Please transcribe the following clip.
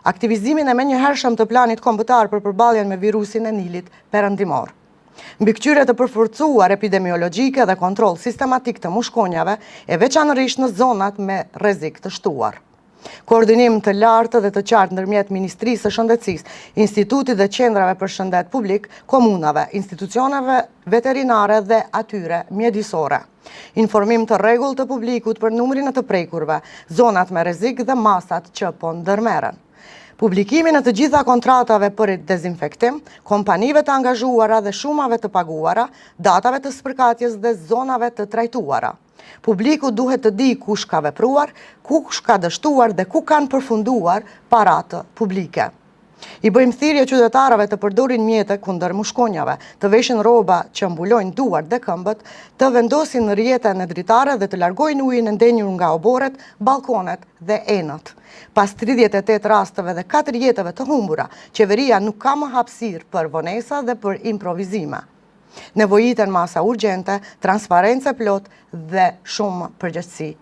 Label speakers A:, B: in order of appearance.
A: aktivizimin e menjëhershëm të planit kombëtar për përballjen me virusin e Nilit perëndimor. Mbikëqyrje të përforcuar epidemiologjike dhe kontroll sistematik të mushkonjave, e veçanërisht në zonat me rrezik të shtuar. Koordinim të lartë dhe të qartë ndërmjet Ministrisë së Shëndetësisë, Institutit dhe Qendrave për Shëndet Publik, komunave, institucioneve veterinare dhe atyre mjedisore. Informim të rregullt të publikut për numrin e të prekurve, zonat me rrezik dhe masat që po ndërmerren. Publikimin e të gjitha kontratave për dezinfektim, kompanive të angazhuara dhe shumave të paguara, datave të spërkatjes dhe zonave të trajtuara. Publiku duhet të di kush ka vepruar, kush ka dështuar dhe ku kanë përfunduar paratë publike. I bëjmë thirrje qytetarëve të përdorin mjete kundër mushkonjave, të veshin rroba që mbulojnë duart dhe këmbët, të vendosin në rrjete në dritare dhe të largojnë ujin e ndenjur nga oborret, balkonet dhe enët. Pas 38 rasteve dhe 4 jetëve të humbura, qeveria nuk ka më hapësirë për vonesa dhe për improvizime. Nevojiten masa urgjente, transparencë plot dhe shumë përgjegjësi